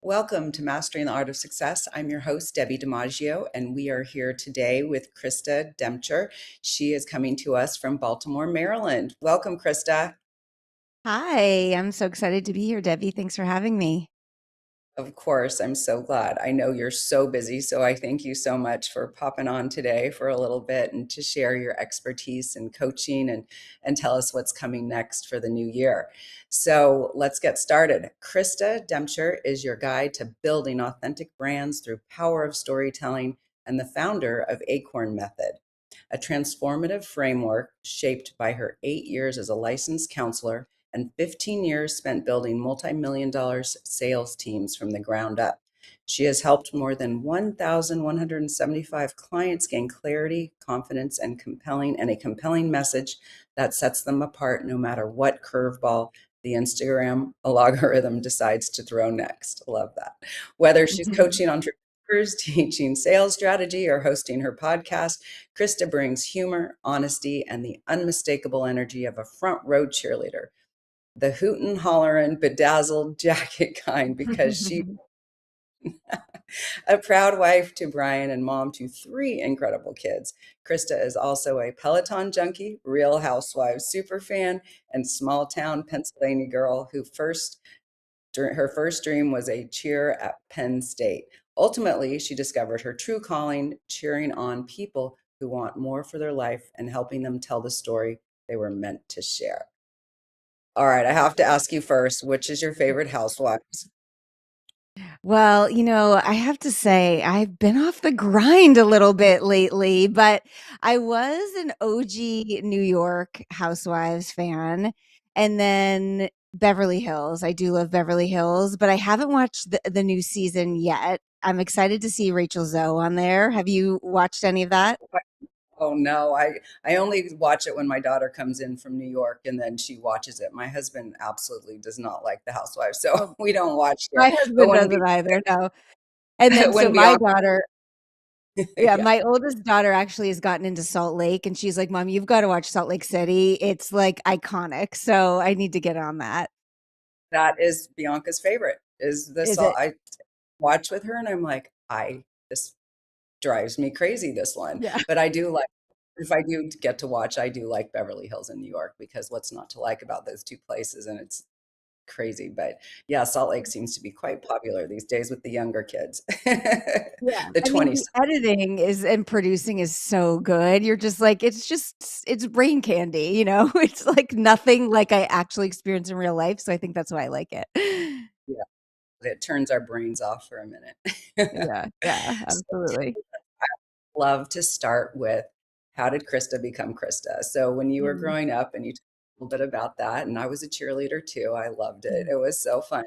Welcome to Mastering the Art of Success. I'm your host, Debbie DiMaggio, and we are here today with Krista Demcher. She is coming to us from Baltimore, Maryland. Welcome, Krista. Hi, I'm so excited to be here, Debbie. Thanks for having me. Of course, I'm so glad. I know you're so busy, so I thank you so much for popping on today for a little bit and to share your expertise and coaching and tell us what's coming next for the new year. So let's get started. Krista Demcher is your guide to building authentic brands through power of storytelling and the founder of Acorn Method, a transformative framework shaped by her 8 years as a licensed counselor and 15 years spent building multi-million dollar sales teams from the ground up. She has helped more than 1,175 clients gain clarity, confidence, and a compelling message that sets them apart no matter what curveball the Instagram algorithm decides to throw next. Love that. Whether she's coaching entrepreneurs, teaching sales strategy, or hosting her podcast, Krista brings humor, honesty, and the unmistakable energy of a front row cheerleader, the hootin', hollerin', bedazzled jacket kind, because she a proud wife to Brian and mom to three incredible kids. Krista is also a Peloton junkie, Real Housewives superfan, and small town Pennsylvania girl her first dream was a cheer at Penn State. Ultimately, she discovered her true calling, cheering on people who want more for their life and helping them tell the story they were meant to share. All right, I have to ask you first, which is your favorite Housewives? Well, I have to say, I've been off the grind a little bit lately, but I was an OG New York Housewives fan. And then Beverly Hills. I do love Beverly Hills, but I haven't watched the new season yet. I'm excited to see Rachel Zoe on there. Have you watched any of that? Oh no, I only watch it when my daughter comes in from New York and then she watches it. My husband absolutely does not like the Housewives, so Oh, we don't watch my it. But husband doesn't either. No. And then so when my Bianca, daughter, yeah, yeah, my oldest daughter actually has gotten into Salt Lake and she's like, "Mom, you've got to watch Salt Lake City. It's like iconic." So I need to get on that. that is Bianca's favorite. Is this Is all it? I watch with her and I'm like, this drives me crazy, this one. Yeah. But I do like, if I do get to watch, I do like Beverly Hills in New York, because what's not to like about those two places? And it's crazy. But yeah, Salt Lake seems to be quite popular these days with the younger kids, Yeah. the I mean, 20s. the editing is and producing is so good. You're just like, it's brain candy. It's like nothing like I actually experience in real life. So I think that's why I like it. Yeah, it turns our brains off for a minute. Yeah. Yeah. So Absolutely. love to start with, how did Krista become Krista? So when you were Mm. growing up, and you talked a little bit about that, and I was a cheerleader too. I loved it. Mm. It was so fun.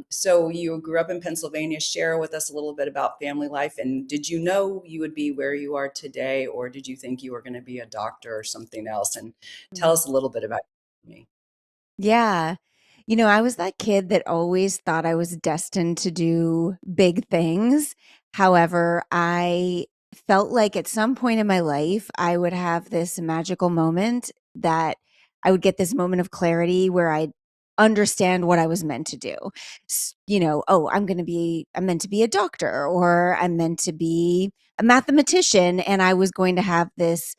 So you grew up in Pennsylvania. Share with us a little bit about family life. And did you know you would be where you are today, or did you think you were going to be a doctor or something else? And tell Mm. us a little bit about me. Yeah. I was that kid that always thought I was destined to do big things. However, I felt like at some point in my life, I would have this magical moment that I would get this moment of clarity where I'd understand what I was meant to do. Oh, I'm meant to be a doctor or I'm meant to be a mathematician. And I was going to have this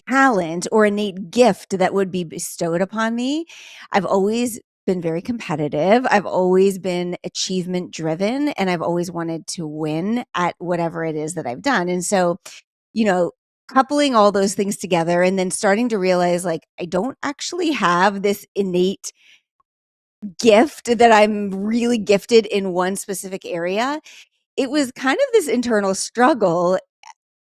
talent or innate gift that would be bestowed upon me. I've always been very competitive. I've always been achievement driven and I've always wanted to win at whatever it is that I've done. And so, you know, coupling all those things together and then starting to realize like I don't actually have this innate gift that I'm really gifted in one specific area. It was kind of this internal struggle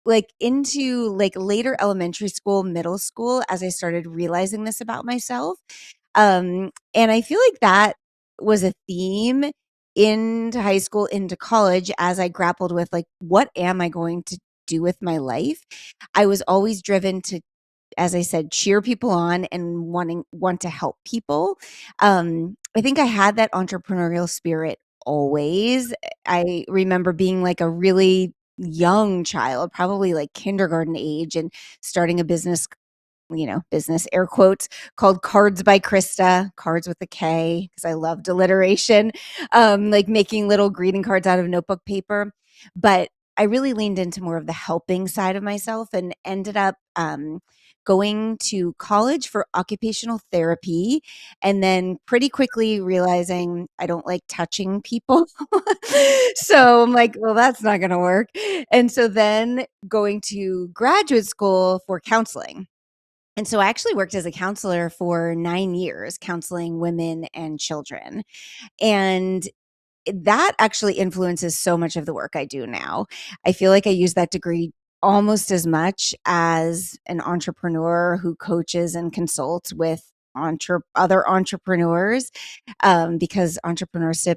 like into like later elementary school, middle school, as I started realizing this about myself. And I feel like that was a theme into high school, into college, as I grappled with like, what am I going to do with my life? I was always driven to, as I said, cheer people on and want to help people. I think I had that entrepreneurial spirit always. I remember being like a really young child, probably like kindergarten age, and starting a business business air quotes, called Cards by Krista, cards with a K, because I loved alliteration, like making little greeting cards out of notebook paper. But I really leaned into more of the helping side of myself and ended up going to college for occupational therapy, and then pretty quickly realizing I don't like touching people. So I'm like, well, that's not going to work. And so then going to graduate school for counseling. And so I actually worked as a counselor for 9 years, counseling women and children. And that actually influences so much of the work I do now. I feel like I use that degree almost as much as an entrepreneur who coaches and consults with other entrepreneurs, because entrepreneurship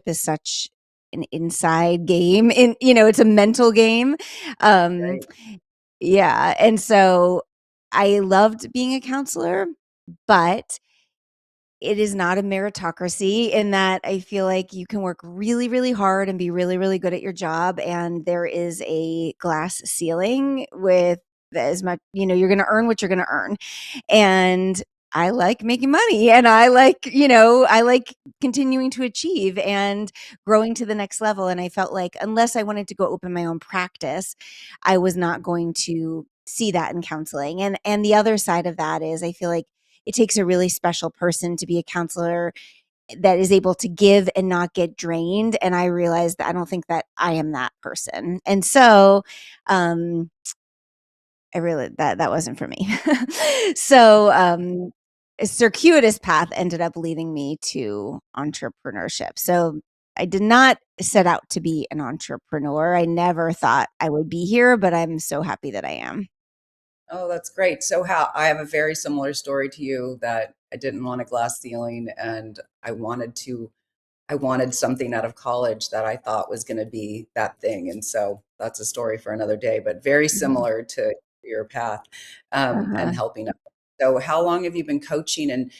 is such an inside game. It's a mental game. Um, Right. yeah, and so I loved being a counselor, but it is not a meritocracy in that I feel like you can work really, really hard and be really, really good at your job. And there is a glass ceiling with as much, you're going to earn what you're going to earn. And I like making money, and I like continuing to achieve and growing to the next level. And I felt like unless I wanted to go open my own practice, I was not going to see that in counseling. And the other side of that is I feel like it takes a really special person to be a counselor that is able to give and not get drained. And I realized that I don't think that I am that person. And so, I really that wasn't for me. So, a circuitous path ended up leading me to entrepreneurship. So I did not set out to be an entrepreneur. I never thought I would be here, but I'm so happy that I am. Oh, that's great. So how I have a very similar story to you that I didn't want a glass ceiling and I wanted something out of college that I thought was going to be that thing. And so that's a story for another day, but very Mhm. similar to your path, Uh-huh. and helping others. So how long have you been coaching? And,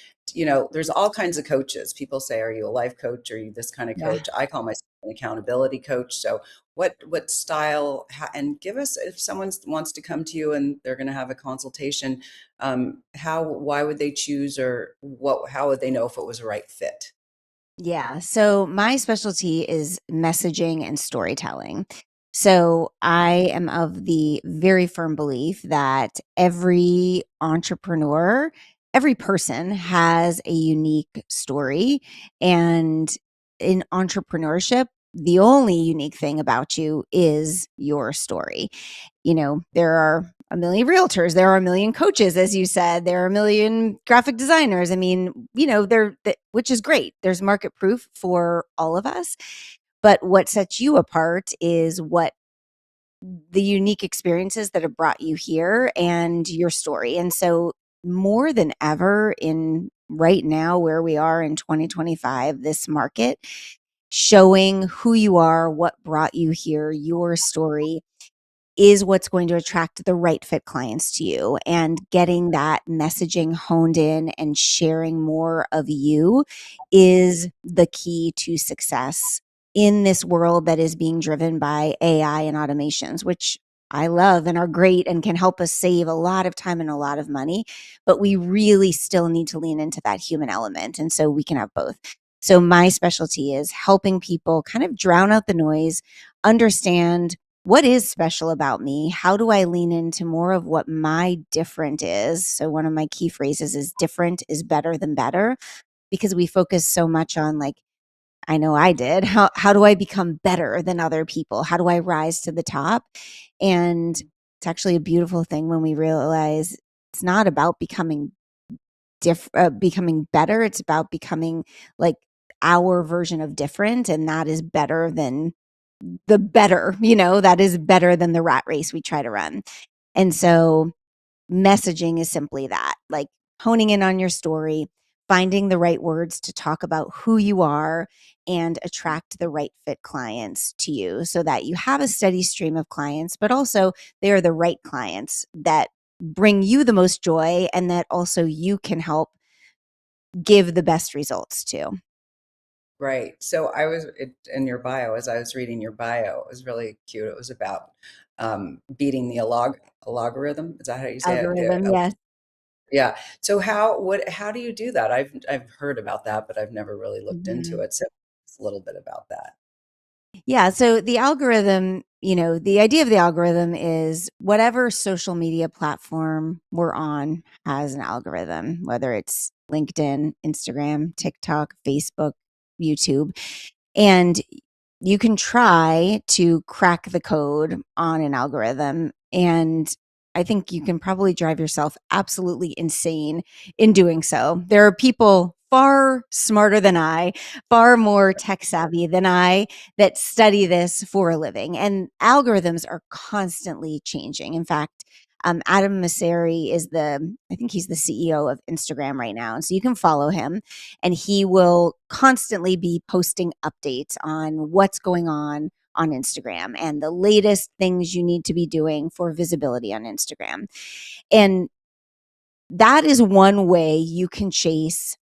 there's all kinds of coaches. People say, are you a life coach? Are you this kind of Yeah. coach? I call myself an accountability coach. So what style, and give us, if someone wants to come to you and they're going to have a consultation, why would they choose, or how would they know if it was a right fit? Yeah. So my specialty is messaging and storytelling. So I am of the very firm belief that every entrepreneur, every person has a unique story. And in entrepreneurship, the only unique thing about you is your story. There are a million realtors, there are a million coaches, as you said, there are a million graphic designers. I mean, which is great. There's market proof for all of us. But what sets you apart is what the unique experiences that have brought you here and your story. And so, more than ever, in right now, where we are in 2025, this market, showing who you are, what brought you here, your story is what's going to attract the right fit clients to you. And getting that messaging honed in and sharing more of you is the key to success in this world that is being driven by AI and automations, which I love and are great and can help us save a lot of time and a lot of money. But we really still need to lean into that human element. And so we can have both. So my specialty is helping people kind of drown out the noise, understand what is special about me? How do I lean into more of what my different is? So, one of my key phrases is different is better than better, because we focus so much on, like, I know I did, how do I become better than other people? How do I rise to the top? And it's actually a beautiful thing when we realize it's not about becoming better. It's about becoming like our version of different, and that is better than that is better than the rat race we try to run. And so messaging is simply that, like honing in on your story, finding the right words to talk about who you are and attract the right fit clients to you so that you have a steady stream of clients, but also they are the right clients that bring you the most joy and that also you can help give the best results to. Right. So in your bio, as I was reading your bio, it was really cute. It was about beating the algorithm. Is that how you say it? Algorithm, yes. Yeah. So how do you do that? I've heard about that, but I've never really looked into Mhm. it. So it's a little bit about that. Yeah, so the algorithm, the idea of the algorithm is whatever social media platform we're on has an algorithm, whether it's LinkedIn, Instagram, TikTok, Facebook, YouTube. And you can try to crack the code on an algorithm. And I think you can probably drive yourself absolutely insane in doing so. There are people far smarter than I, far more tech savvy than I, that study this for a living. And algorithms are constantly changing. In fact, Adam Mosseri I think he's the CEO of Instagram right now. And so you can follow him, and he will constantly be posting updates on what's going on Instagram and the latest things you need to be doing for visibility on Instagram. And that is one way you can chase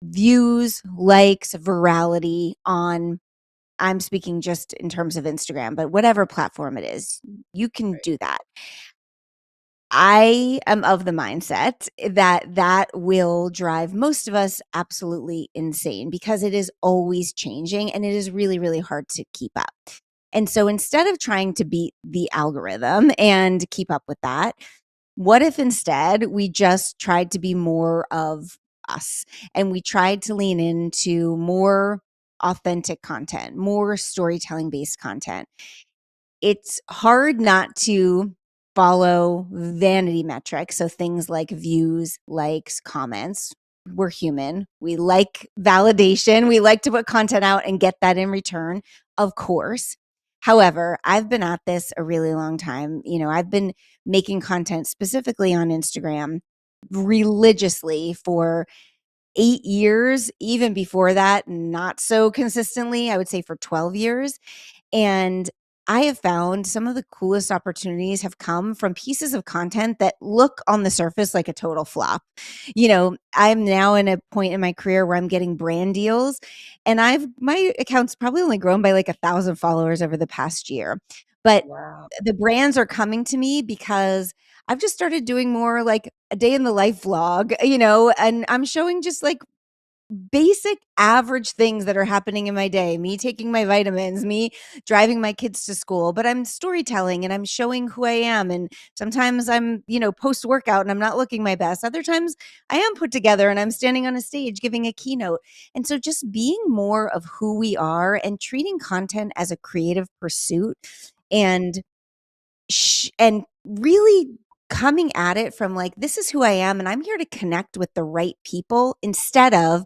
views, likes, virality on, I'm speaking just in terms of Instagram, but whatever platform it is, you can Right. do that. I am of the mindset that that will drive most of us absolutely insane because it is always changing and it is really, really hard to keep up. And so instead of trying to beat the algorithm and keep up with that, what if instead we just tried to be more of us and we tried to lean into more authentic content, more storytelling based content? It's hard not to follow vanity metrics. So things like views, likes, comments. We're human. We like validation. We like to put content out and get that in return, of course. However, I've been at this a really long time. I've been making content specifically on Instagram religiously for 8 years. Even before that, not so consistently, I would say for 12 years. And I have found some of the coolest opportunities have come from pieces of content that look on the surface like a total flop. I'm now in a point in my career where I'm getting brand deals, and my account's probably only grown by like 1,000 followers over the past year. But Wow. the brands are coming to me because I've just started doing more like a day in the life vlog, and I'm showing just like basic average things that are happening in my day, me taking my vitamins, me driving my kids to school, but I'm storytelling and I'm showing who I am. And sometimes I'm, post workout and I'm not looking my best. Other times I am put together and I'm standing on a stage giving a keynote. And so just being more of who we are and treating content as a creative pursuit, and and really coming at it from like, this is who I am and I'm here to connect with the right people, instead of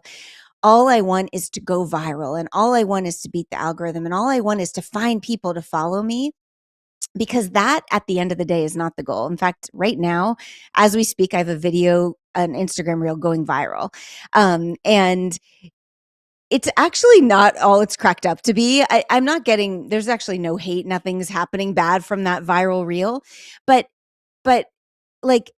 all I want is to go viral and all I want is to beat the algorithm and all I want is to find people to follow me, because that at the end of the day is not the goal. In fact, right now, as we speak, I have a video, an Instagram reel going viral. And it's actually not all it's cracked up to be. I'm not getting, there's actually no hate, nothing's happening bad from that viral reel. But like,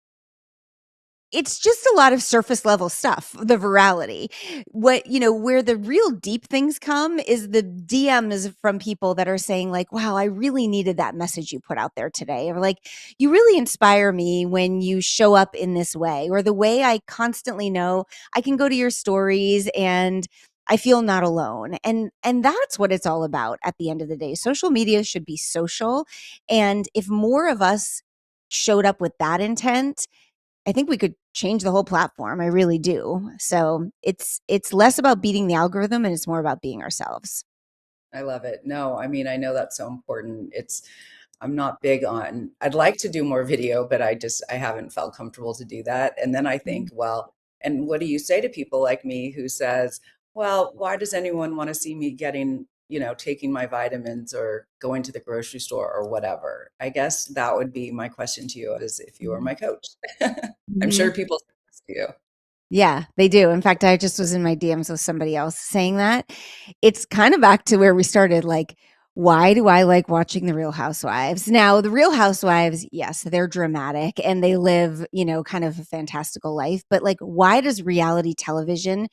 it's just a lot of surface level stuff, the virality. Where the real deep things come is the DMs from people that are saying like, wow, I really needed that message you put out there today. Or like, you really inspire me when you show up in this way, or the way I constantly know I can go to your stories and I feel not alone. And that's what it's all about at the end of the day. Social media should be social. And if more of us showed up with that intent, I think we could change the whole platform. I really do. So it's less about beating the algorithm and it's more about being ourselves. I love it. No, I mean, I know that's so important. I'm not big on, I'd like to do more video, but I haven't felt comfortable to do that. And then I think, Mhm. well, and what do you say to people like me who says, well, why does anyone want to see me getting, taking my vitamins or going to the grocery store or whatever? I guess that would be my question to you, is if you were Mhm. my coach. I'm sure Mhm. people say this to you. Yeah, they do. In fact, I just was in my DMs with somebody else saying that. It's kind of back to where we started. Like, why do I like watching the Real Housewives? Now, the Real Housewives, yes, they're dramatic and they live, kind of a fantastical life. But like, why does reality television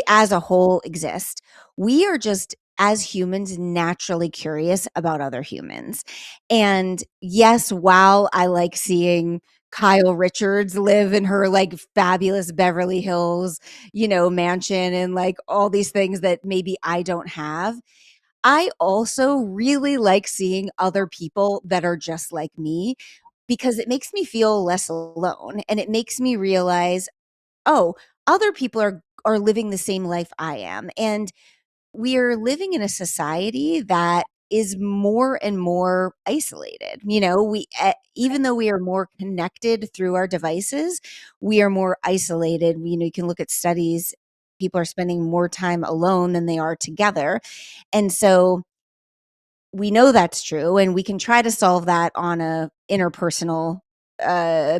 as a whole exist? We are just as humans, naturally curious about other humans. And yes, while I like seeing Kyle Richards live in her like fabulous Beverly Hills, mansion and like all these things that maybe I don't have, I also really like seeing other people that are just like me because it makes me feel less alone, and it makes me realize, oh, other people are living the same life I am. And we're living in a society that is more and more isolated. Even though we are more connected through our devices, we are more isolated. You can look at studies. People are spending more time alone than they are together. And so we know that's true, and we can try to solve that on a interpersonal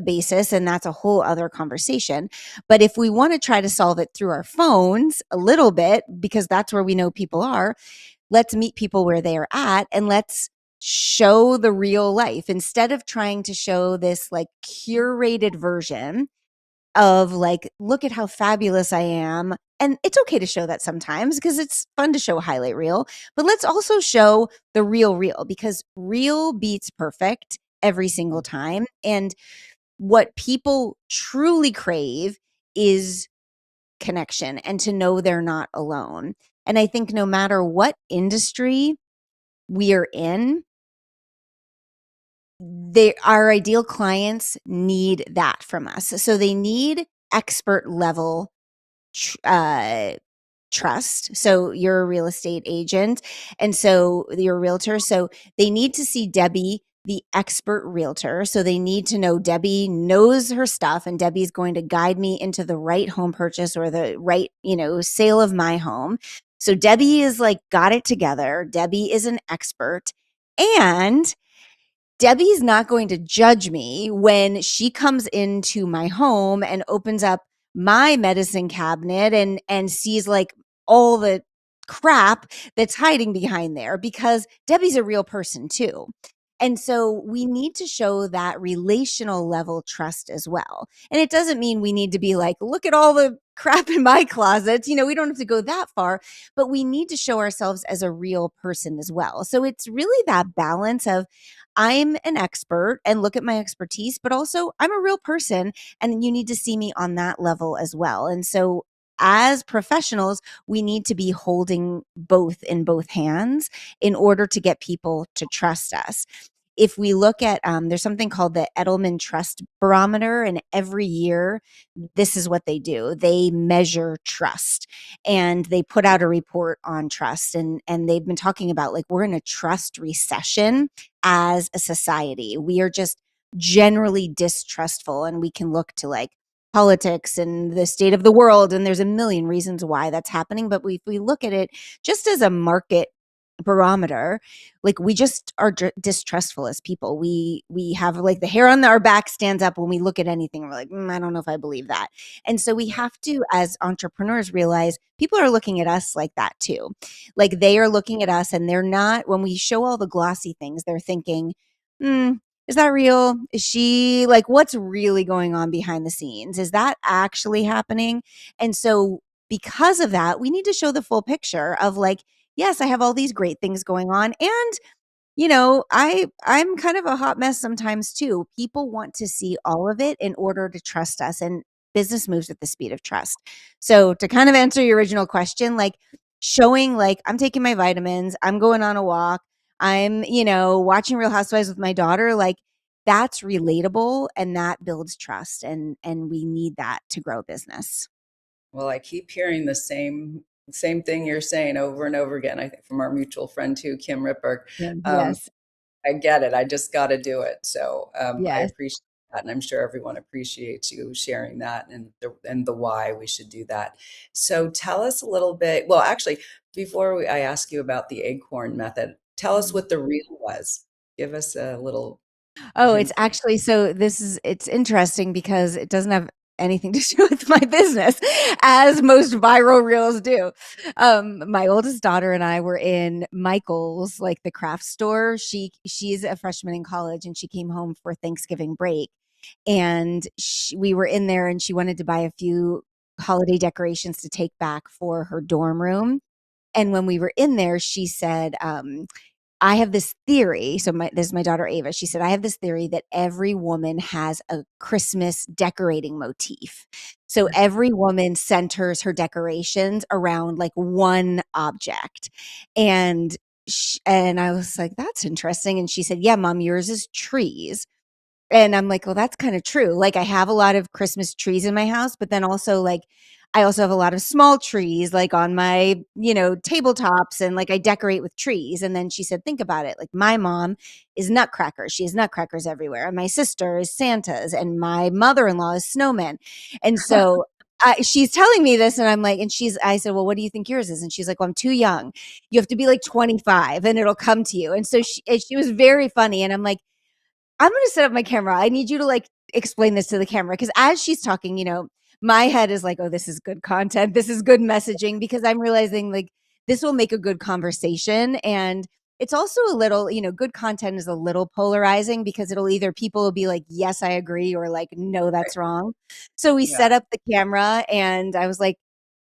basis, and that's a whole other conversation. But if we want to try to solve it through our phones a little bit, because that's where we know people are, let's meet people where they are at, and let's show the real life instead of trying to show this like curated version of like, look at how fabulous I am. And it's okay to show that sometimes because it's fun to show a highlight reel, but let's also show the real because real beats perfect every single time. And what people truly crave is connection and to know they're not alone. And I think no matter what industry we are in, our ideal clients need that from us. So they need expert level trust. So you're a real estate agent, and so you're a realtor. So they need to see Debbie, the expert realtor. So they need to know Debbie knows her stuff, and Debbie's going to guide me into the right home purchase or the right, sale of my home. So Debbie is like got it together. Debbie is an expert, and Debbie's not going to judge me when she comes into my home and opens up my medicine cabinet and sees like all the crap that's hiding behind there, because Debbie's a real person too. And so we need to show that relational level trust as well. And it doesn't mean we need to be like, look at all the crap in my closets. We don't have to go that far, but we need to show ourselves as a real person as well. So it's really that balance of, I'm an expert and look at my expertise, but also I'm a real person and you need to see me on that level as well. And so as professionals, we need to be holding both in both hands in order to get people to trust us. If we look at, there's something called the Edelman Trust Barometer, and every year, this is what they do. They measure trust, and they put out a report on trust, and they've been talking about like we're in a trust recession as a society. We are just generally distrustful, and we can look to like politics and the state of the world, and there's a million reasons why that's happening. But if we look at it just as a market barometer, like we just are distrustful as people. We have like the hair on our back stands up when we look at anything. We're like, I don't know if I believe that. And so we have to, as entrepreneurs, realize people are looking at us like that too. Like they are looking at us, and they're not, when we show all the glossy things, they're thinking, is that real? Is she like, what's really going on behind the scenes? Is that actually happening? And so because of that, we need to show the full picture of like, yes, I have all these great things going on. And, I'm kind of a hot mess sometimes too. People want to see all of it in order to trust us. And business moves at the speed of trust. So to kind of answer your original question, like showing like I'm taking my vitamins, I'm going on a walk, I'm, watching Real Housewives with my daughter, like that's relatable and that builds trust. And we need that to grow business. Well, I keep hearing the same thing you're saying over and over again. I think from our mutual friend too, Kim Ripper. Yeah. Um, Yes. I get it. I just got to do it. So I Yes. appreciate that, and I'm sure everyone appreciates you sharing that and the why we should do that. So tell us a little bit. Well, actually, before I ask you about the acorn method, tell us what the reel was. Give us a little Oh, it's hint. actually, so it's interesting because it doesn't have anything to do with my business, as most viral reels do. My oldest daughter and I were in Michael's, like the craft store. She's a freshman in college, and she came home for Thanksgiving break, and we were in there, and she wanted to buy a few holiday decorations to take back for her dorm room. And when we were in there, she said, I have this theory. So this is my daughter, Ava. She said, I have this theory that every woman has a Christmas decorating motif. So every woman centers her decorations around like one object. And and I was like, that's interesting. And she said, yeah, mom, yours is trees. And I'm like, well, that's kind of true. Like I have a lot of Christmas trees in my house, but then also like I also have a lot of small trees like on my, tabletops, and like I decorate with trees. And then she said, think about it. Like my mom is nutcrackers. She has nutcrackers everywhere. And my sister is Santas, and my mother-in-law is snowmen. And so she's telling me this, and I'm like, I said, well, what do you think yours is? And she's like, well, I'm too young. You have to be like 25 and it'll come to you. And so she was very funny. And I'm like, I'm going to set up my camera. I need you to like explain this to the camera, because as she's talking, my head is like, oh, this is good content. This is good messaging, because I'm realizing like this will make a good conversation. And it's also a little, good content is a little polarizing, because people will be like, yes, I agree, or like, no, that's wrong. So we Yeah. set up the camera, and I was like,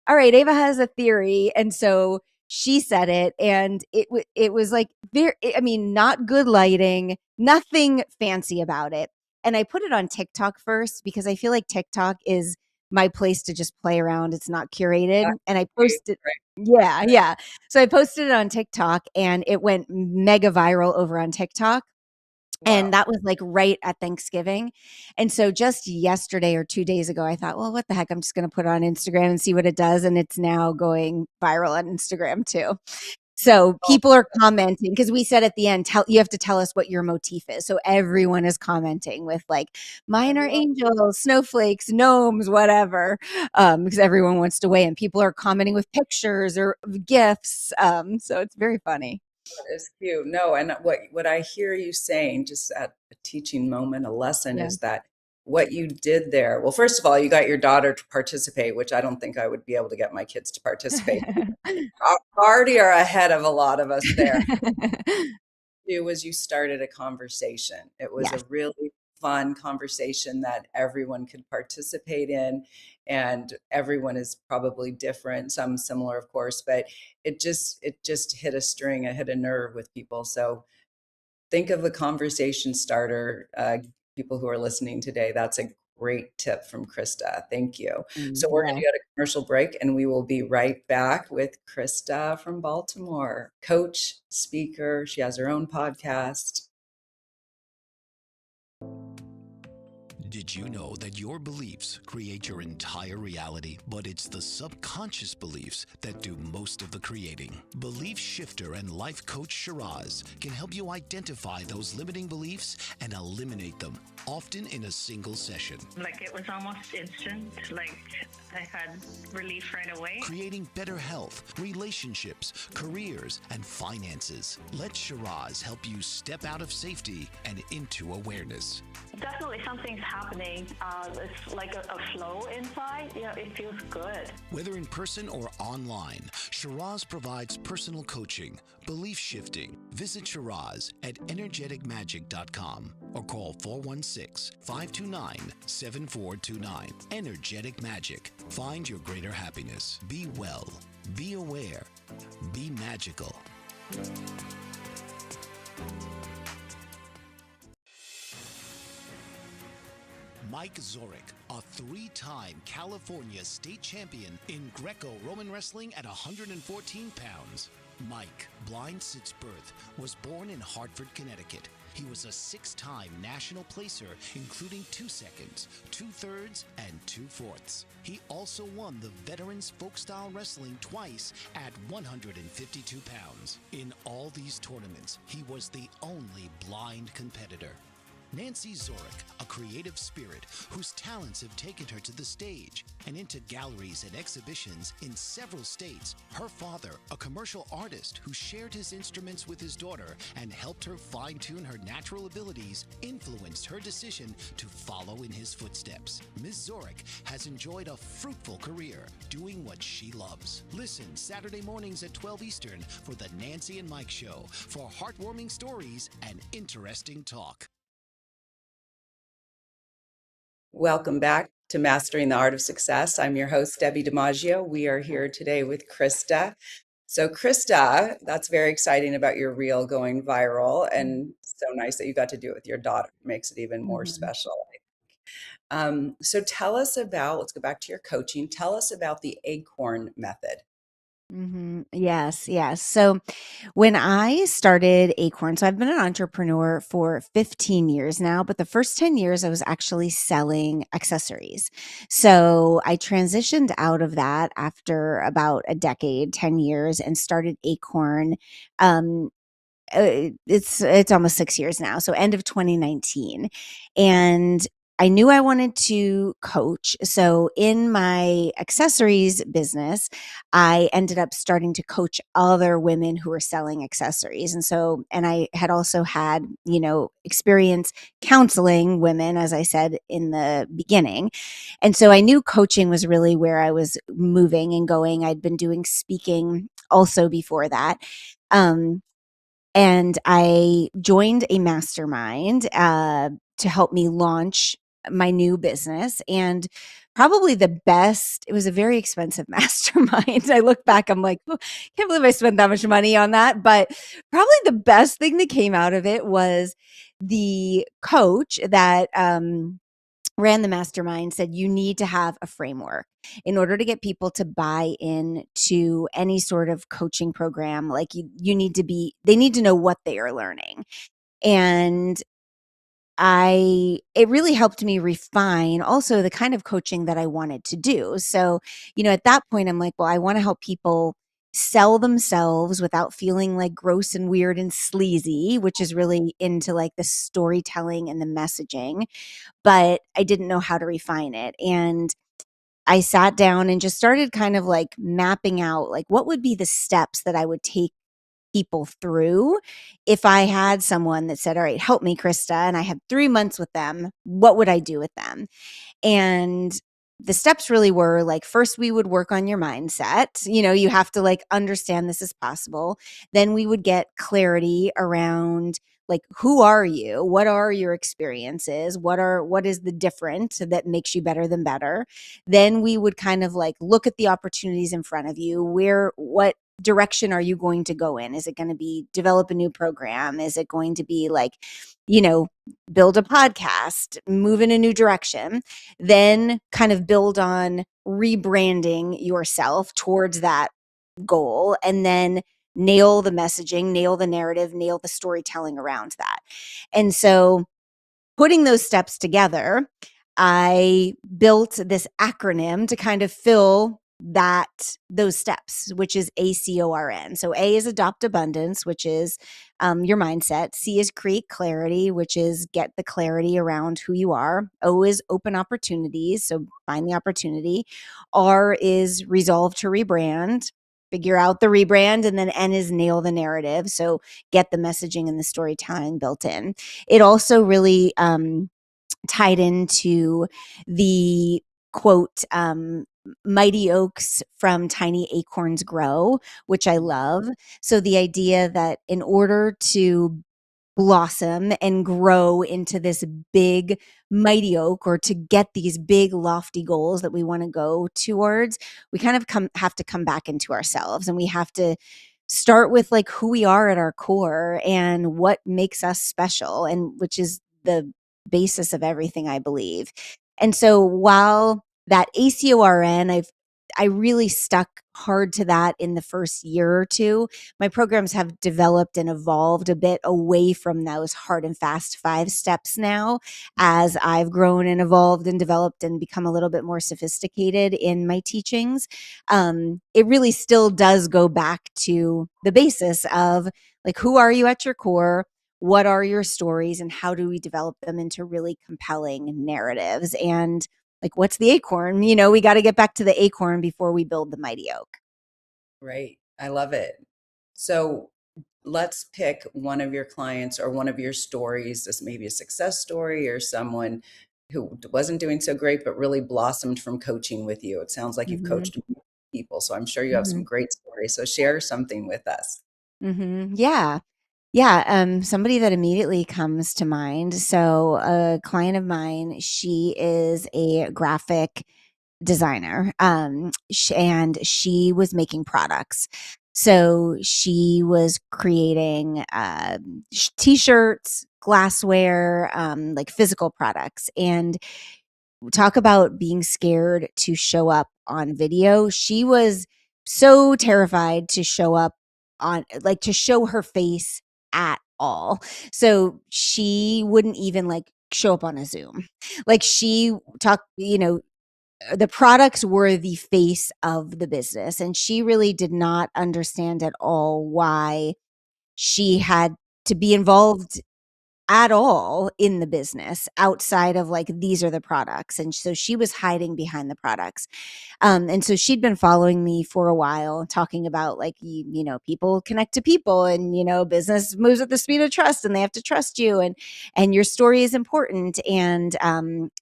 all right, Ava has a theory. And so she said it, and it was like very, I mean, not good lighting, nothing fancy about it. And I put it on TikTok first, because I feel like TikTok is my place to just play around. It's not curated. And I Right. posted, yeah, yeah. So I posted it on TikTok, and it went mega viral over on TikTok. And Wow. that was like right at Thanksgiving. And so just yesterday or 2 days ago, I thought, well, what the heck? I'm just going to put it on Instagram and see what it does. And it's now going viral on Instagram too. So Oh, people are commenting, because we said at the end, you have to tell us what your motif is. So everyone is commenting with like, I mine are love angels, snowflakes, gnomes, whatever, because everyone wants to weigh in. People are commenting with pictures or gifts. So it's very funny. it. It's cute. No, and what I hear you saying just at a teaching moment, a lesson, Yeah. is that what you did there. Well, first of all, you got your daughter to participate, which I don't think I would be able to get my kids to participate. Already are ahead of a lot of us there. Do was you started a conversation. It was a Yes. really fun conversation that everyone could participate in, and everyone is probably different, some similar, of course, but it just hit a string, it hit a nerve with people. So think of a conversation starter, people who are listening today. That's a great tip from Krista. Thank you. So we're going Yeah. to go to commercial break, and we will be right back with Krista from Baltimore, coach, speaker. She has her own podcast. Did you know that your beliefs create your entire reality, but it's the subconscious beliefs that do most of the creating? Belief shifter and life coach Shiraz can help you identify those limiting beliefs and eliminate them, often in a single session. Like it was almost instant, like I had relief right away. Creating better health, relationships, careers, and finances. Let Shiraz help you step out of safety and into awareness. Definitely something's happening. It's like a flow inside. Yeah, it feels good. Whether in person or online, Shiraz provides personal coaching, belief shifting. Visit Shiraz at energeticmagic.com or call 416-529-7429. Energetic Magic. Find your greater happiness. Be well. Be aware. Be magical. Mike Zorek, a three-time California state champion in Greco-Roman wrestling at 114 pounds. Mike, blind since birth, was born in Hartford, Connecticut. He was a six-time national placer, including 2 seconds, 2/3, and 2/4. He also won the Veterans Folk-Style Wrestling twice at 152 pounds. In all these tournaments, he was the only blind competitor. Nancy Zorek, a creative spirit whose talents have taken her to the stage and into galleries and exhibitions in several states. Her father, a commercial artist who shared his instruments with his daughter and helped her fine-tune her natural abilities, influenced her decision to follow in his footsteps. Ms. Zorek has enjoyed a fruitful career doing what she loves. Listen Saturday mornings at 12 Eastern for the Nancy and Mike Show for heartwarming stories and interesting talk. Welcome back to Mastering the Art of Success. I'm your host, Debbie DiMaggio. We are here today with Krista. So Krista, that's very exciting about your reel going viral, and so nice that you got to do it with your daughter. Makes it even more Mhm. special. So tell us about, let's go back to your coaching. Tell us about the acorn method. Yes, yes. So when I started Acorn, so I've been an entrepreneur for 15 years now, but the first 10 years I was actually selling accessories. So I transitioned out of that after about a decade, 10 years, and started Acorn. Um, it's almost 6 years now, so end of 2019. And I knew I wanted to coach. So in my accessories business, I ended up starting to coach other women who were selling accessories. And I had also had, experience counseling women, as I said in the beginning. And so I knew coaching was really where I was moving and going. I'd been doing speaking also before that. Um, and I joined a mastermind to help me launch my new business. And probably it was a very expensive mastermind. I look back, I'm like, oh, can't believe I spent that much money on that. But probably the best thing that came out of it was the coach that ran the mastermind said you need to have a framework in order to get people to buy in to any sort of coaching program. Like they need to know what they are learning. And it really helped me refine also the kind of coaching that I wanted to do. So, at that point I'm like, well, I want to help people sell themselves without feeling like gross and weird and sleazy, which is really into like the storytelling and the messaging, but I didn't know how to refine it. And I sat down and just started kind of like mapping out like what would be the steps that I would take people through if I had someone that said, all right, help me, Krista, and I had 3 months with them, what would I do with them? And the steps really were like, first, we would work on your mindset. You have to like understand this is possible. Then we would get clarity around like, who are you? What are your experiences? What is the different that makes you better than better? Then we would kind of like look at the opportunities in front of you. What direction are you going to go in? Is it going to be develop a new program? Is it going to be like, build a podcast, move in a new direction? Then kind of build on rebranding yourself towards that goal, and then nail the messaging, nail the narrative, nail the storytelling around that. And so putting those steps together, I built this acronym to kind of fill those steps, which is ACORN. So A is adopt abundance, which is your mindset. C is create clarity, which is get the clarity around who you are. O is open opportunities, so find the opportunity. R is resolve to rebrand, figure out the rebrand. And then N is nail the narrative, so get the messaging and the storytelling built in. It also really tied into the quote, mighty oaks from tiny acorns grow, which I love. So the idea that in order to blossom and grow into this big mighty oak, or to get these big lofty goals that we want to go towards, we kind of have to come back into ourselves, and we have to start with like who we are at our core and what makes us special, and which is the basis of everything, I believe. And so while that ACORN, I really stuck hard to that in the first year or two. My programs have developed and evolved a bit away from those hard and fast 5 steps now, as I've grown and evolved and developed and become a little bit more sophisticated in my teachings. It really still does go back to the basis of like, who are you at your core? What are your stories, and how do we develop them into really compelling narratives? And like, what's the acorn? We got to get back to the acorn before we build the mighty oak. Right. I love it. So let's pick one of your clients or one of your stories. This may be a success story or someone who wasn't doing so great, but really blossomed from coaching with you. It sounds like you've Mm-hmm. coached people, so I'm sure you have Mm-hmm. some great stories. So share something with us. Mm-hmm. Yeah. Yeah. Somebody that immediately comes to mind. So a client of mine, she is a graphic designer. And she was making products. So she was creating t-shirts, glassware, like physical products. And talk about being scared to show up on video. She was so terrified to show up on, like, to show her face at all. So she wouldn't even like show up on a Zoom. Like she talked, the products were the face of the business. And she really did not understand at all why she had to be involved at all in the business outside of like, these are the products. And so she was hiding behind the products. And so she'd been following me for a while, talking about like, people connect to people, and, business moves at the speed of trust, and they have to trust you, and your story is important. And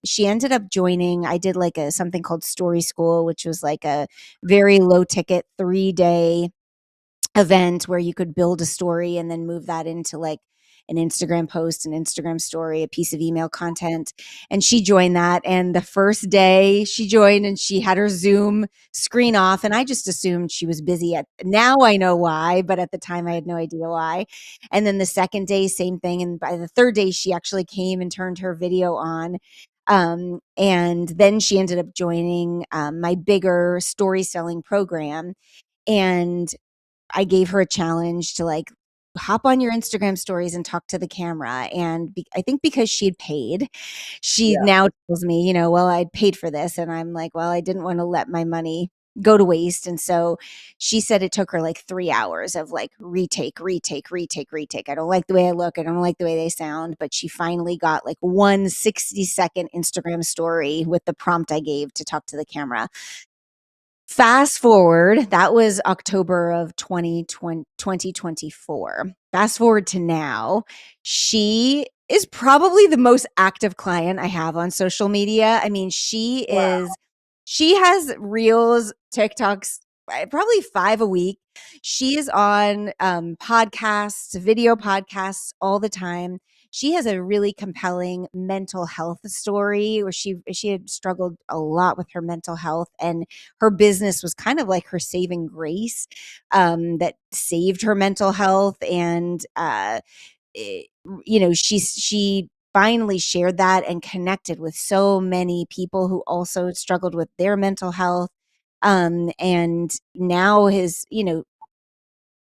she ended up joining, I did like something called Story School, which was like a very low ticket 3-day event where you could build a story and then move that into like an Instagram post, an Instagram story, a piece of email content. And she joined that. And the first day she joined and she had her Zoom screen off. And I just assumed she was busy. Now I know why, but at the time I had no idea why. And then the second day, same thing. And by the third day, she actually came and turned her video on. And then she ended up joining my bigger story selling program. And I gave her a challenge to like hop on your Instagram stories and talk to the camera. And I think because she had paid, she Yeah. now tells me, well, I'd paid for this. And I'm like, well, I didn't want to let my money go to waste. And so she said it took her like 3 hours of like retake. I don't like the way I look. I don't like the way they sound. But she finally got like one 60-second Instagram story with the prompt I gave to talk to the camera. Fast forward, that was October of 2024. Fast forward to now, she is probably the most active client I have on social media. I mean, she has reels, TikToks, probably 5 a week. She is on podcasts, video podcasts all the time. She has a really compelling mental health story where she had struggled a lot with her mental health, and her business was kind of like her saving grace that saved her mental health. And she finally shared that and connected with so many people who also struggled with their mental health. And now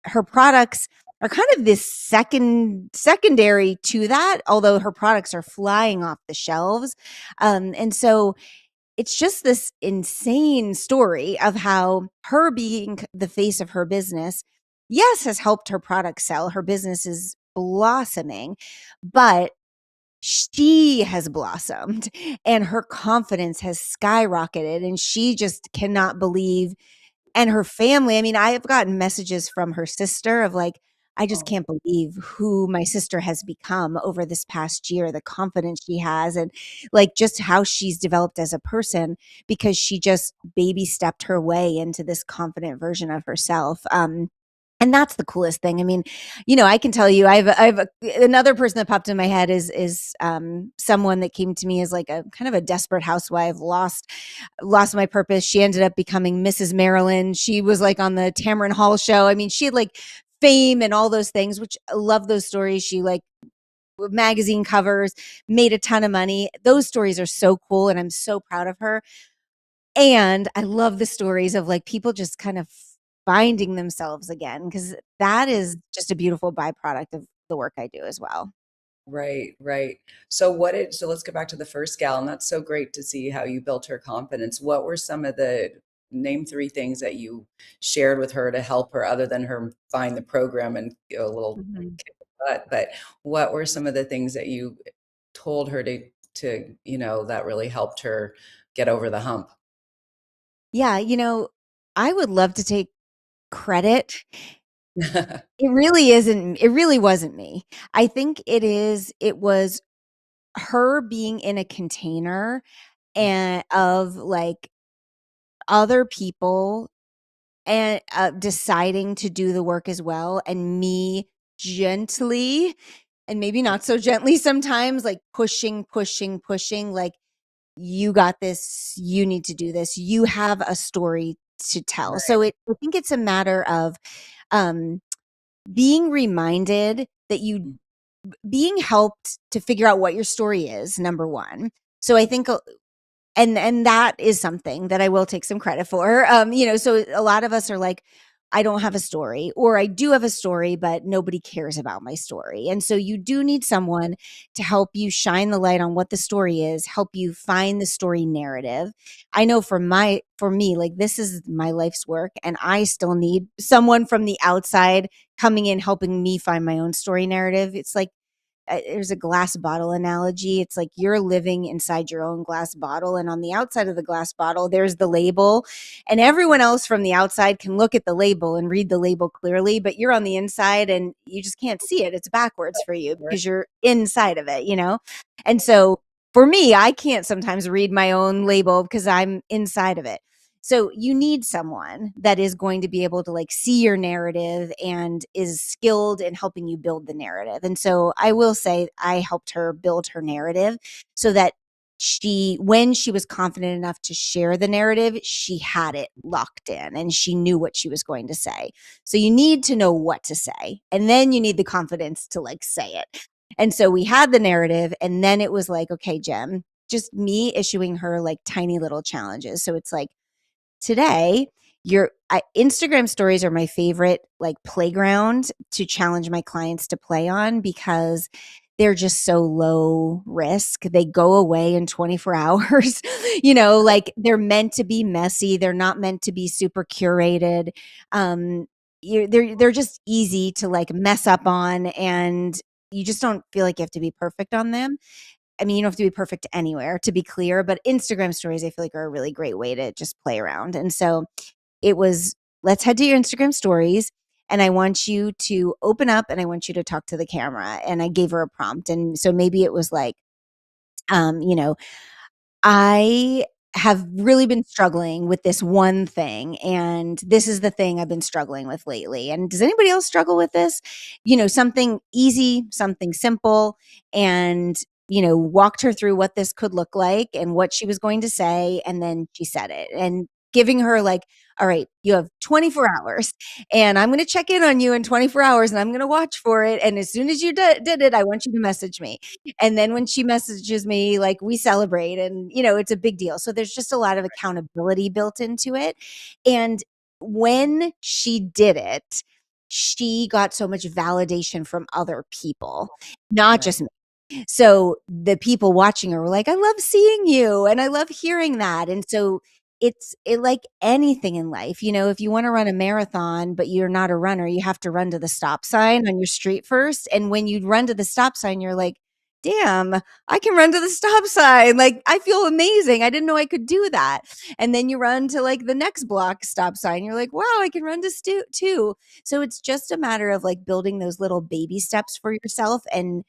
her products are kind of this secondary to that, although her products are flying off the shelves. And so it's just this insane story of how her being the face of her business, yes, has helped her product sell. Her business is blossoming, but she has blossomed and her confidence has skyrocketed, and she just cannot believe, and her family. I mean, I have gotten messages from her sister of like, I just Oh, can't believe who my sister has become over this past year, the confidence she has, and like just how she's developed as a person because she just baby stepped her way into this confident version of herself. And that's the coolest thing. I mean, I can tell you, another person that popped in my head is someone that came to me as like a kind of a desperate housewife, lost my purpose. She ended up becoming Mrs. Maryland. She was like on the Tamron Hall show. I mean, she had like fame and all those things, which I love those stories. She like magazine covers, made a ton of money. Those stories are so cool, and I'm so proud of her. And I love the stories of like people just kind of finding themselves again, because that is just a beautiful byproduct of the work I do as well. right, right. So let's go back to the first gal, and that's so great to see how you built her confidence. What were some of the name 3 things that you shared with her to help her other than her find the program and go a little Mhm. kick the butt, but what were some of the things that you told her to that really helped her get over the hump? Yeah, I would love to take credit. It really wasn't me. I think it was her being in a container and of like other people, and deciding to do the work as well, and me gently, and maybe not so gently sometimes, like pushing, like, you got this, you need to do this, you have a story to tell. Right. So I think it's a matter of um, being reminded that being helped to figure out what your story is, number one. So I think and that is something that I will take some credit for. So a lot of us are like, I don't have a story, or I do have a story, but nobody cares about my story. And so you do need someone to help you shine the light on what the story is, help you find the story narrative. I know for me, like, this is my life's work, and I still need someone from the outside coming in, helping me find my own story narrative. It's like, there's a glass bottle analogy. It's like you're living inside your own glass bottle, and on the outside of the glass bottle, there's the label, and everyone else from the outside can look at the label and read the label clearly, but you're on the inside and you just can't see it. It's backwards for you because you're inside of it, you know? And so for me, I can't sometimes read my own label because I'm inside of it. So you need someone that is going to be able to like see your narrative and is skilled in helping you build the narrative. And so I will say I helped her build her narrative so that when she was confident enough to share the narrative, she had it locked in and she knew what she was going to say. So you need to know what to say, and then you need the confidence to like say it. And so we had the narrative, and then it was like, okay, Jem, just me issuing her like tiny little challenges. So it's like, today, Instagram stories are my favorite like playground to challenge my clients to play on, because they're just so low risk. They go away in 24 hours. Like, they're meant to be messy. They're not meant to be super curated. They're just easy to like mess up on, and you just don't feel like you have to be perfect on them. I mean, you don't have to be perfect anywhere, to be clear, but Instagram stories, I feel like, are a really great way to just play around. And so it was, let's head to your Instagram stories, and I want you to open up and I want you to talk to the camera. And I gave her a prompt. And so maybe it was like, you know, I have really been struggling with this one thing, and this is the thing I've been struggling with lately. And does anybody else struggle with this? Something easy, something simple, and walked her through what this could look like and what she was going to say, and then she said it, and giving her like, all right, you have 24 hours, and I'm going to check in on you in 24 hours, and I'm going to watch for it, and as soon as you did it, I want you to message me. And then when she messages me, like, we celebrate, and it's a big deal. So there's just a lot of accountability built into it. And when she did it, she got so much validation from other people, not just me. So the people watching her were like, I love seeing you and I love hearing that. And so it like anything in life, if you want to run a marathon, but you're not a runner, you have to run to the stop sign on your street first. And when you run to the stop sign, you're like, damn, I can run to the stop sign. Like, I feel amazing. I didn't know I could do that. And then you run to like the next block stop sign. You're like, wow, I can run to too. So it's just a matter of like building those little baby steps for yourself and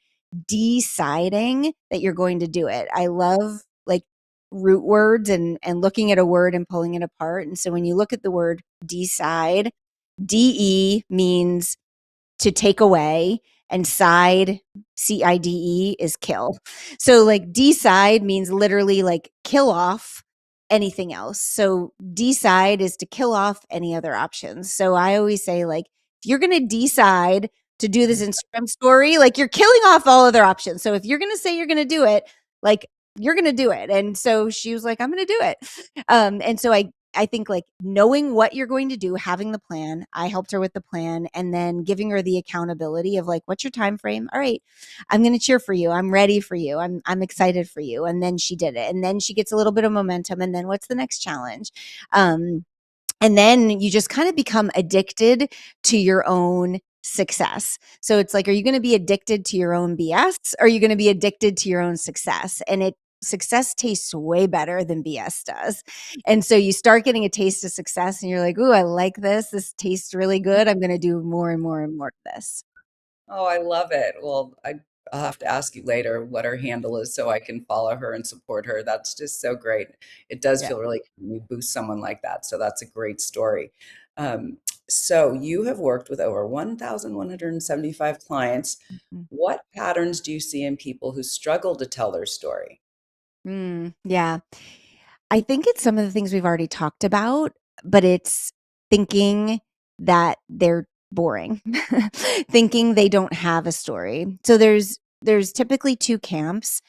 deciding that you're going to do it. I love like root words and looking at a word and pulling it apart. And so when you look at the word decide, DE means to take away, and side, CIDE, is kill. So like decide means literally like kill off anything else. So decide is to kill off any other options. So I always say, like, if you're going to decide to do this Instagram story, like, you're killing off all other options. So if you're going to say you're going to do it, like, you're going to do it. And so she was like, I'm going to do it. And so I think like knowing what you're going to do, having the plan, I helped her with the plan, and then giving her the accountability of like, what's your time frame? All right, I'm going to cheer for you. I'm ready for you. I'm excited for you. And then she did it. And then she gets a little bit of momentum. And then what's the next challenge? And then you just kind of become addicted to your own success. So it's like, are you going to be addicted to your own BS? Or are you going to be addicted to your own success? And success tastes way better than BS does. And so you start getting a taste of success and you're like, ooh, I like this. This tastes really good. I'm going to do more and more and more of this. Oh, I love it. Well, I'll have to ask you later what her handle is so I can follow her and support her. That's just so great. It does Yeah. feel really good when you boost someone like that. So that's a great story. So you have worked with over 1,175 clients. Mhm. What patterns do you see in people who struggle to tell their story? Yeah. I think it's some of the things we've already talked about, but it's thinking that they're boring, thinking they don't have a story. So there's typically two camps.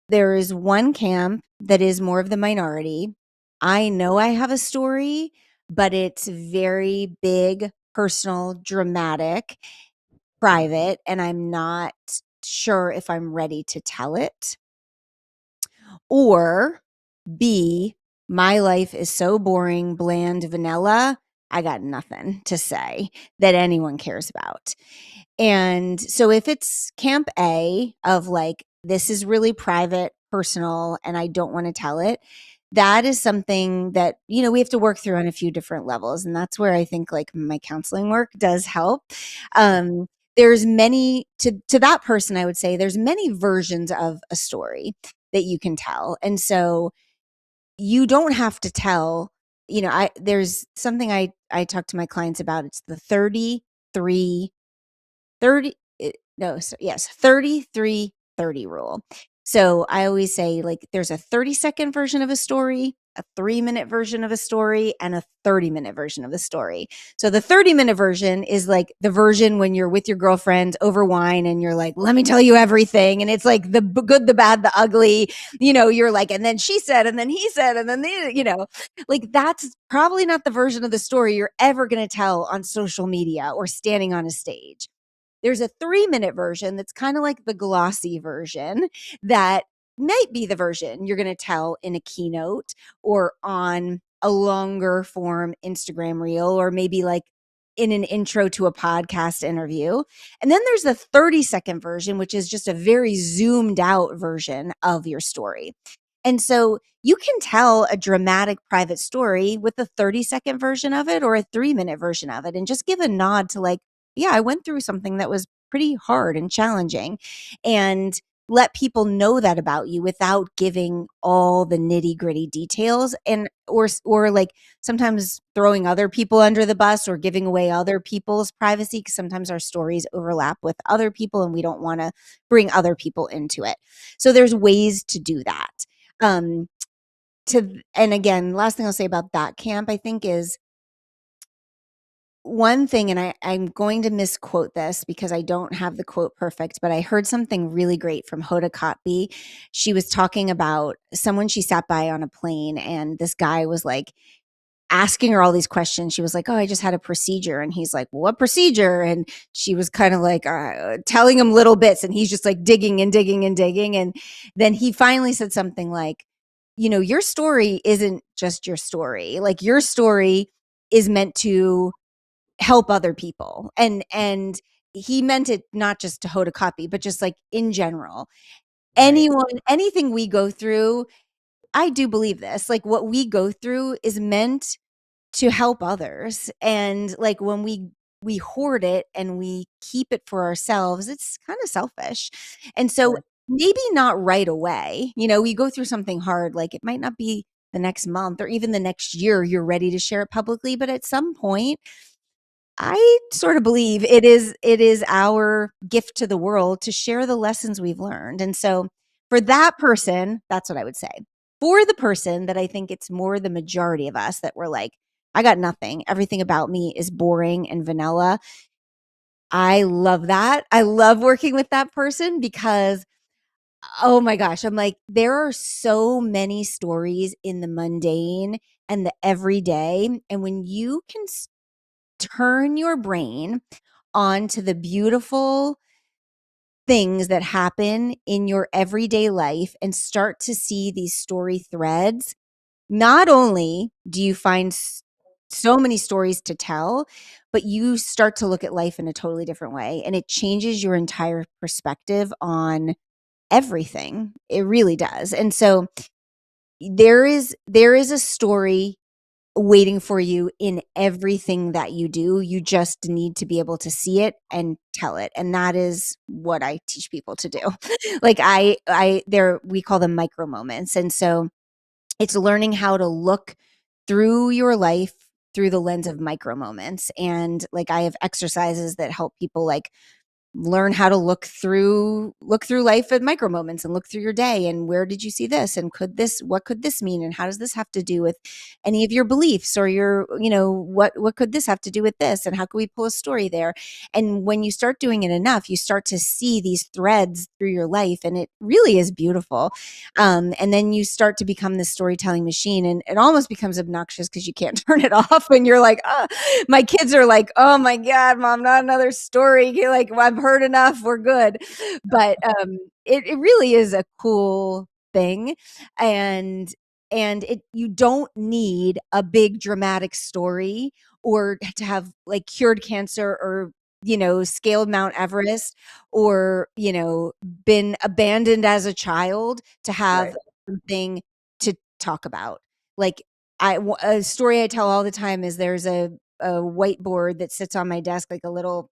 There is one camp that is more of the minority. I know I have a story, but it's very big, personal, dramatic, private, and I'm not sure if I'm ready to tell it. Or B, my life is so boring, bland, vanilla. I got nothing to say that anyone cares about. And so if it's camp A of like, this is really private, personal, and I don't want to tell it, that is something that, you know, we have to work through on a few different levels. And that's where I think like my counseling work does help. There's many to that person, I would say there's many versions of a story that you can tell. And so you don't have to tell, you know, there's something I talk to my clients about. It's the 33 30 no, so yes, 33-30 rule. So I always say like there's a 30-second version of a story, a 3-minute version of a story, and a 30-minute version of the story. So the 30-minute version is like the version when you're with your girlfriend over wine and you're like, let me tell you everything. And it's like the good, the bad, the ugly, you know, you're like, and then she said, and then he said, and then they, you know, like that's probably not the version of the story you're ever going to tell on social media or standing on a stage. There's a 3-minute version that's kind of like the glossy version that might be the version you're going to tell in a keynote or on a longer form Instagram reel, or maybe like in an intro to a podcast interview. And then there's the 30-second version, which is just a very zoomed out version of your story. And so you can tell a dramatic private story with a 30-second version of it or a 3-minute version of it, and just give a nod to like, yeah, I went through something that was pretty hard and challenging, and let people know that about you without giving all the nitty-gritty details, and or like sometimes throwing other people under the bus or giving away other people's privacy, because sometimes our stories overlap with other people and we don't want to bring other people into it. So there's ways to do that. And again, last thing I'll say about that camp, I think, is one thing, and I'm going to misquote this because I don't have the quote perfect, but I heard something really great from Hoda Kotb. She was talking about someone she sat by on a plane, and this guy was like asking her all these questions. She was like, oh, I just had a procedure. And he's like, well, what procedure? And she was kind of like telling him little bits, and he's just like digging and digging and digging. And then he finally said something like, you know, your story isn't just your story. Like your story is meant to help other people. And he meant it not just to Hoda Kotb, but just like in general. Anyone, anything we go through, I do believe this, like what we go through is meant to help others. And like when we hoard it and we keep it for ourselves, it's kind of selfish. And so maybe not right away, you know, we go through something hard, like it might not be the next month or even the next year you're ready to share it publicly, but at some point, I sort of believe it is our gift to the world to share the lessons we've learned. And so for that person, that's what I would say. For the person that I think it's more the majority of us that we're like, I got nothing. Everything about me is boring and vanilla. I love that. I love working with that person because, oh my gosh, I'm like, there are so many stories in the mundane and the everyday. And when you can turn your brain onto the beautiful things that happen in your everyday life and start to see these story threads, not only do you find so many stories to tell, but you start to look at life in a totally different way, and it changes your entire perspective on everything. It really does. And so there is a story waiting for you in everything that you do. You just need to be able to see it and tell it. And that is what I teach people to do. Like we call them micro moments. And so it's learning how to look through your life through the lens of micro moments. And like I have exercises that help people like learn how to look through life at micro moments and look through your day, and where did you see this, and what could this mean, and how does this have to do with any of your beliefs, or your, what could this have to do with this, and how can we pull a story there? And when you start doing it enough, you start to see these threads through your life, and it really is beautiful. And then you start to become this storytelling machine, and it almost becomes obnoxious because you can't turn it off when you're like, my kids are like, oh my God, Mom, not another story. You're like, well, I've heard enough. We're good. But it really is a cool thing. And you don't need a big dramatic story, or to have like cured cancer, or scaled Mount Everest, or been abandoned as a child, to have Right. something to talk about. Like, a story I tell all the time is, there's a whiteboard that sits on my desk, like a little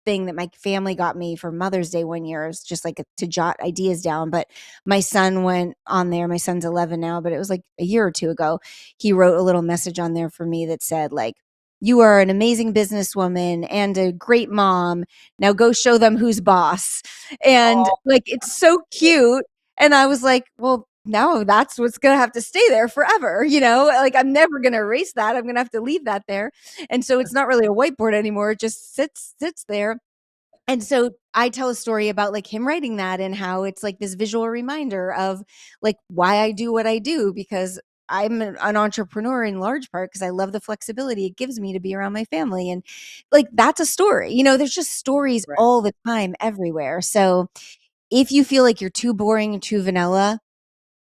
thing that my family got me for Mother's Day one year. It's just like to jot ideas down. But my son went on there. My son's 11 now, but it was like a year or two ago. He wrote a little message on there for me that said, like, you are an amazing businesswoman and a great mom. Now go show them who's boss. And Oh, like, it's so cute. And I was like, well, no, that's what's going to have to stay there forever. Like, I'm never going to erase that. I'm going to have to leave that there. And so it's not really a whiteboard anymore. It just sits there. And so I tell a story about like him writing that, and how it's like this visual reminder of like why I do what I do, because I'm an entrepreneur in large part because I love the flexibility it gives me to be around my family. And like, that's a story. There's just stories right. all the time everywhere. So if you feel like you're too boring and too vanilla,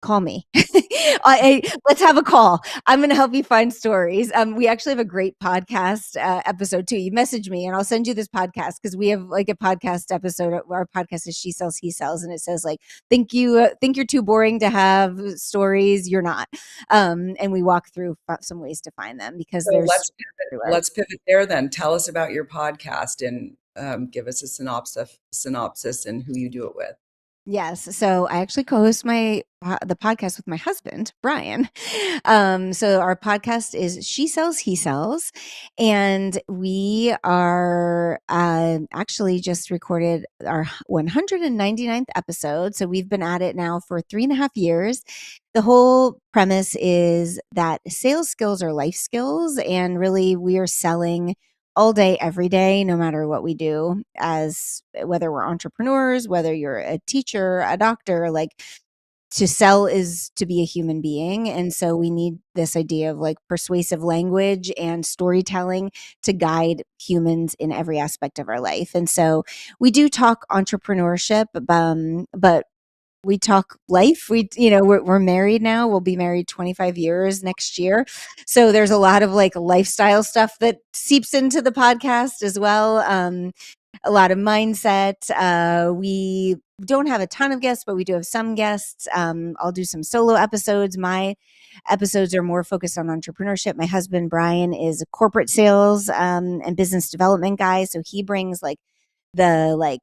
call me. Let's have a call. I'm going to help you find stories. We actually have a great podcast episode too. You message me and I'll send you this podcast, because we have like a podcast episode. Our podcast is She Sells, He Sells. And it says like, think you're too boring to have stories. You're not. And we walk through some ways to find them, because So there's everywhere. let's pivot there then. Tell us about your podcast, and give us a synopsis and who you do it with. Yes. So I actually co-host the podcast with my husband, Brian. So our podcast is She Sells, He Sells, and we are actually just recorded our 199th episode. So we've been at it now for 3.5 years. The whole premise is that sales skills are life skills, and really we are selling all day, every day, no matter what we do, as whether we're entrepreneurs, whether you're a teacher, a doctor, like, to sell is to be a human being. And so we need this idea of like persuasive language and storytelling to guide humans in every aspect of our life. And so we do talk entrepreneurship, but we talk life. We're married now. We'll be married 25 years next year. So there's a lot of like lifestyle stuff that seeps into the podcast as well. A lot of mindset. We don't have a ton of guests, but we do have some guests. I'll do some solo episodes. My episodes are more focused on entrepreneurship. My husband, Brian, is a corporate sales and business development guy. So he brings like the like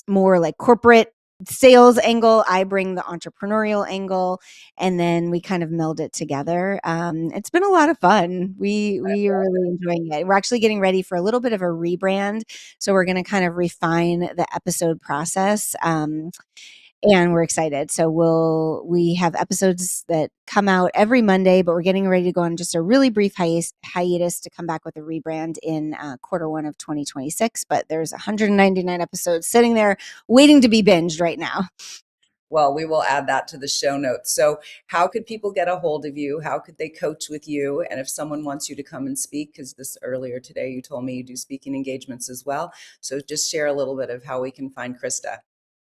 more like corporate sales angle. I bring the entrepreneurial angle, and then we kind of meld it together. It's been a lot of fun. We are really enjoying it. We're actually getting ready for a little bit of a rebrand, so we're going to kind of refine the episode process. And we're excited. So we have episodes that come out every Monday, but we're getting ready to go on just a really brief hiatus to come back with a rebrand in Q1 of 2026. But there's 199 episodes sitting there waiting to be binged right now. Well, we will add that to the show notes. So how could people get a hold of you? How could they coach with you? And if someone wants you to come and speak, because earlier today you told me you do speaking engagements as well. So just share a little bit of how we can find Krista.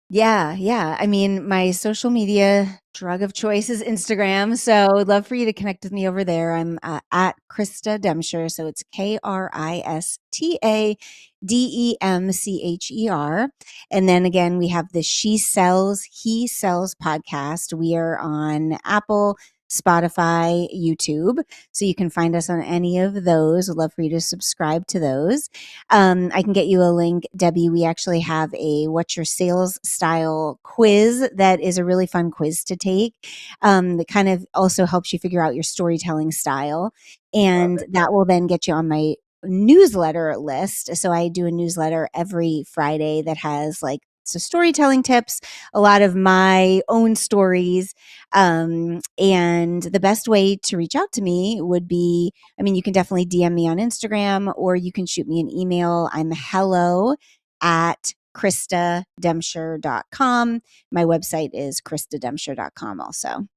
Yeah. I mean, my social media drug of choice is Instagram. So I'd love for you to connect with me over there. I'm at Krista Demcher. So it's KristaDemcher. And then again, we have the She Sells, He Sells podcast. We are on Apple, Spotify, YouTube. So you can find us on any of those. I'd love for you to subscribe to those. I can get you a link, Debbie. We actually have a What's Your Sales Style quiz that is a really fun quiz to take, that kind of also helps you figure out your storytelling style. And that will then get you on my newsletter list. So I do a newsletter every Friday that has like storytelling tips, a lot of my own stories. And the best way to reach out to me would be, I mean, you can definitely DM me on Instagram or you can shoot me an email. I'm hello@KristaDemcher.com. My website is KristaDemcher.com also.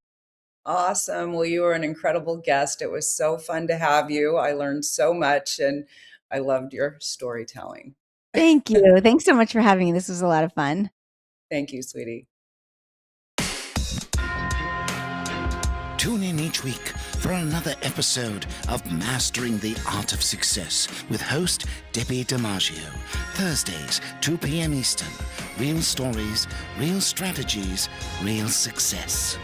Awesome. Well, you were an incredible guest. It was so fun to have you. I learned so much and I loved your storytelling. Thank you. Thanks so much for having me. This was a lot of fun. Thank you, sweetie. Tune in each week for another episode of Mastering the Art of Success with host Debbie DiMaggio. Thursdays, 2 p.m. Eastern. Real stories, real strategies, real success.